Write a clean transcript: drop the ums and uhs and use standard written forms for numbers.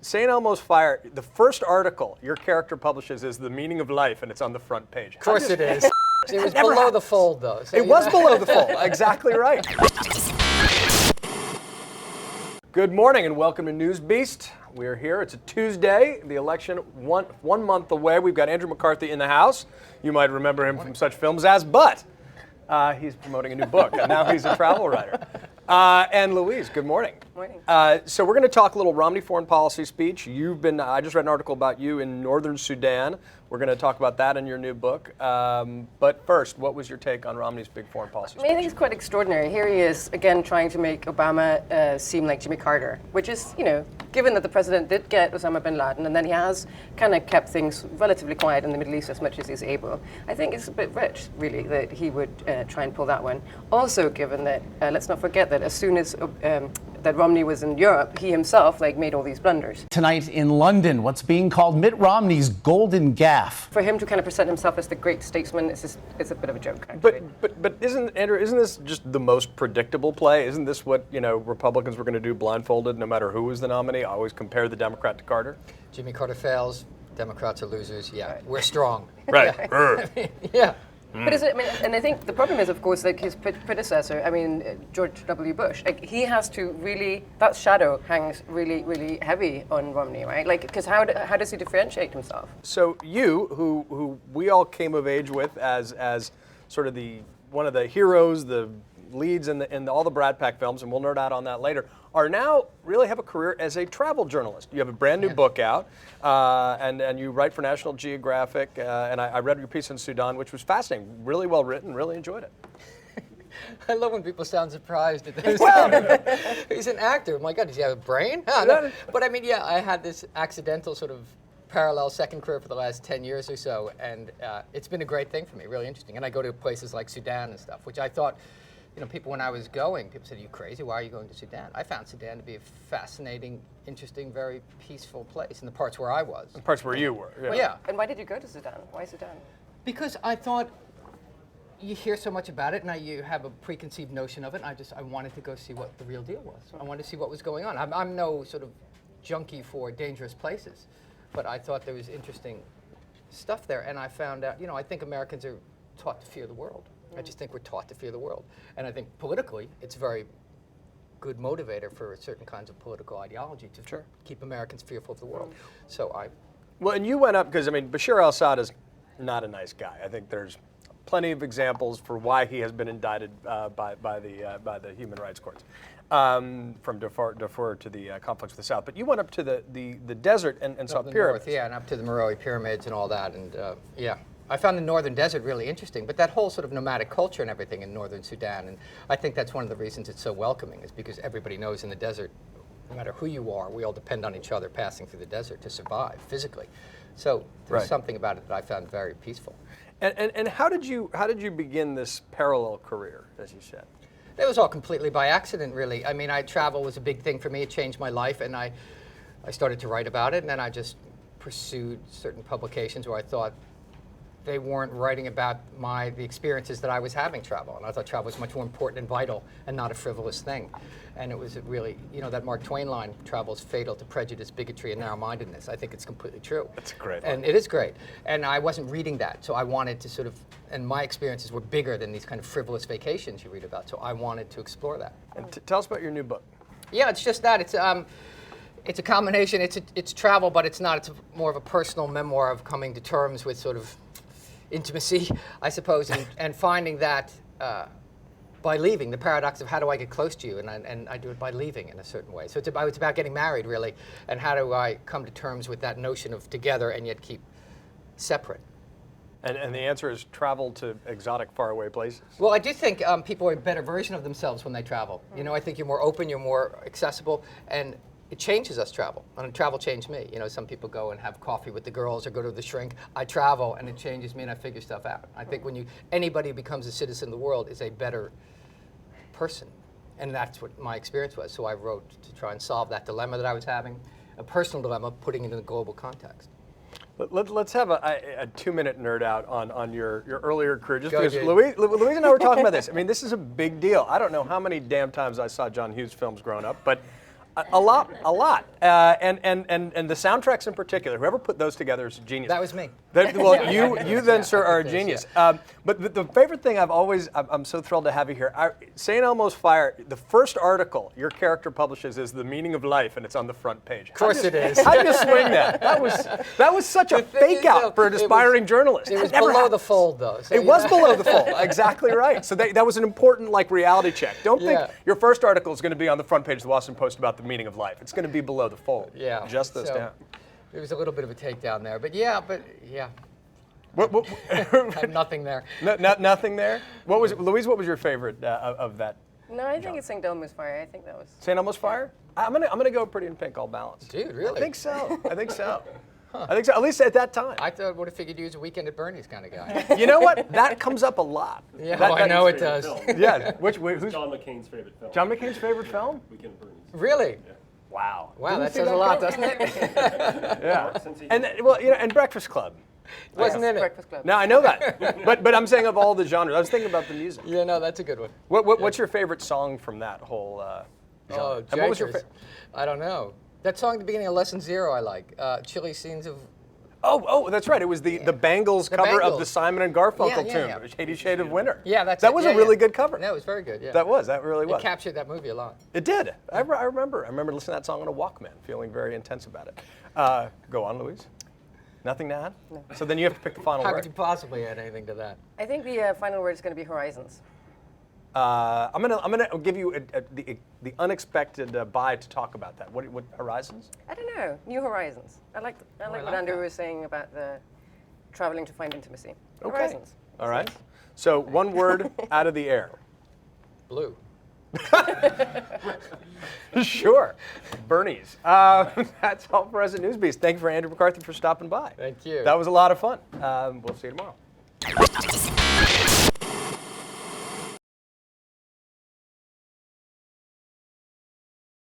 St. Elmo's Fire, the first article your character publishes is The Meaning of Life, and it's on the front page. Of course it is. It was below the fold, though. So it was below the fold. Exactly right. Good morning and welcome to News Beast. We're here. It's a Tuesday. The election one month away. We've got Andrew McCarthy in the house. You might remember him from such films as But. He's promoting a new book, and now he's a travel writer. And Louise, good morning. Morning. So we're going to talk a little Romney foreign policy speech. I just read an article about you in northern Sudan. We're going to talk about that in your new book. But first, what was your take on Romney's big foreign policy speech? I think it's quite extraordinary. Here he is, again, trying to make Obama seem like Jimmy Carter, which is, given that the president did get Osama bin Laden, and then he has kind of kept things relatively quiet in the Middle East as much as he's able. I think it's a bit rich, really, that he would try and pull that one. Also, given that, let's not forget that as soon as that Romney was in Europe, he himself made all these blunders. Tonight in London, what's being called Mitt Romney's golden gaffe. For him to kind of present himself as the great statesman, it's a bit of a joke, actually. But isn't this just the most predictable play? Isn't this what Republicans were going to do blindfolded, no matter who was the nominee? Always compare the Democrat to Carter. Jimmy Carter fails. Democrats are losers. Yeah, right. We're strong. Right. Yeah. But and I think the problem is, of course, his predecessor, George W. Bush, he has to really, that shadow hangs really, really heavy on Romney, right? Because how does he differentiate himself? So you, who we all came of age with as sort of one of the heroes, the leads in all the Brat Pack films, and we'll nerd out on that later, are now really have a career as a travel journalist. You have a brand new book out, and you write for National Geographic, and I read your piece in Sudan, which was fascinating, really well written, really enjoyed it. I love when people sound surprised at this. Well, he's an actor. My God, does he have a brain? No. But I had this accidental sort of parallel second career for the last 10 years or so, and it's been a great thing for me, really interesting. And I go to places like Sudan and stuff, which I thought, people, when I was going, people said, "Are you crazy? Why are you going to Sudan?" I found Sudan to be a fascinating, interesting, very peaceful place in the parts where I was. The parts where you were. Yeah. Well, yeah. And why did you go to Sudan? Why Sudan? Because I thought you hear so much about it, and you have a preconceived notion of it. And I wanted to go see what the real deal was. I wanted to see what was going on. I'm no sort of junkie for dangerous places, but I thought there was interesting stuff there. And I found out, I think Americans are taught to fear the world. I just think we're taught to fear the world. And I think politically, it's a very good motivator for certain kinds of political ideology to keep Americans fearful of the world. Well, and you went up, because, Bashar Assad is not a nice guy. I think there's plenty of examples for why he has been indicted by the human rights courts, from Darfur to the conflicts with the south. But you went up to the desert and saw pyramids. North, and up to the Meroe pyramids and all that. And I found the northern desert really interesting, but that whole sort of nomadic culture and everything in northern Sudan, and I think that's one of the reasons it's so welcoming, is because everybody knows in the desert, no matter who you are, we all depend on each other passing through the desert to survive physically. So there's something about it that I found very peaceful. And how did you begin this parallel career, as you said? It was all completely by accident, really. Travel was a big thing for me. It changed my life, and I started to write about it, and then I just pursued certain publications where I thought they weren't writing about the experiences that I was having travel. And I thought travel was much more important and vital and not a frivolous thing. And it was really, that Mark Twain line, travel is fatal to prejudice, bigotry, and narrow-mindedness. I think it's completely true. That's a great line. And it is great. And I wasn't reading that, so I wanted to sort of, and my experiences were bigger than these kind of frivolous vacations you read about, so I wanted to explore that. And tell us about your new book. Yeah, it's just that. It's a combination. It's travel, but it's not. It's more of a personal memoir of coming to terms with sort of intimacy, I suppose, and finding that by leaving, the paradox of how do I get close to you, and I do it by leaving in a certain way. So it's about getting married, really, and how do I come to terms with that notion of together and yet keep separate. And the answer is travel to exotic, faraway places. Well, I do think people are a better version of themselves when they travel. I think you're more open, you're more accessible, and it changes us, travel. And travel changed me. Some people go and have coffee with the girls or go to the shrink. I travel, and it changes me, and I figure stuff out. I think anybody who becomes a citizen of the world is a better person. And that's what my experience was. So I wrote to try and solve that dilemma that I was having, a personal dilemma, putting it in a global context. Let's have a 2-minute nerd out on your earlier career, just because dude. Louise and I were talking about this. This is a big deal. I don't know how many damn times I saw John Hughes films growing up, but A lot. And the soundtracks in particular, whoever put those together is a genius. That was me. Well, you then, sir, are a this, genius. But the favorite thing I'm so thrilled to have you here. St. Elmo's Fire, the first article your character publishes is The Meaning of Life, and it's on the front page. Of course it is. How'd you swing that? That was such a The thing fake is, out though, for an aspiring journalist. It was That never below the happens. fold, though. So It was below the fold. Exactly right. So that was an important reality check. Don't Yeah. think your first article is going to be on the front page of the Washington Post about the meaning of life. It's going to be below the fold. Yeah. Just those so down. There was a little bit of a takedown there, but yeah. What, I have nothing there. nothing there? Louise, what was your favorite of that? No, I think it's St. Elmo's Fire. I think that was. St. Elmo's Fire? I'm gonna go Pretty in Pink, all balanced. Dude, really? I think so. I think so. At least at that time. I thought would have figured you was a Weekend at Bernie's kind of guy. You know what? That comes up a lot. Yeah, That- I know it Favorite does. film. Yeah. Who's John McCain's favorite film. John McCain's favorite film? Weekend at Bernie's. Really? Wow. Wow, Didn't that see says a that lot, coming. doesn't it? Yeah. Since he- And and Breakfast Club. Wasn't in it? Breakfast Club. No, I know that. but I'm saying of all the genres, I was thinking about the music. Yeah, no, that's a good one. What's your favorite song from that whole genre? Oh, And what was your Jakers. favorite? I don't know. That song at the beginning of Lesson Zero I like. Chilly Scenes of... Oh, that's right. It was the Bangles cover of the Bangles. Simon and Garfunkel Yeah, tune, yeah. Shady Shade of Winter. Yeah, that's that it. was Yeah, a really yeah. good cover. That was very good, yeah. That really was. It captured that movie a lot. It did. I remember listening to that song on a Walkman, feeling very intense about it. Go on, Louise. Nothing to add? No. So then you have to pick the final How word. could you possibly add anything to that? I think the final word is going to be Horizons. I'm gonna give you the unexpected bye to talk about that. What Horizons? I don't know. New Horizons. I like what like Andrew that. was saying about the traveling to find intimacy. Okay. Horizons. All right. So one word out of the air. Blue. Sure. Bernie's. That's all for us at Newsbeast. Thank you for Andrew McCarthy for stopping by. Thank you. That was a lot of fun. We'll see you tomorrow.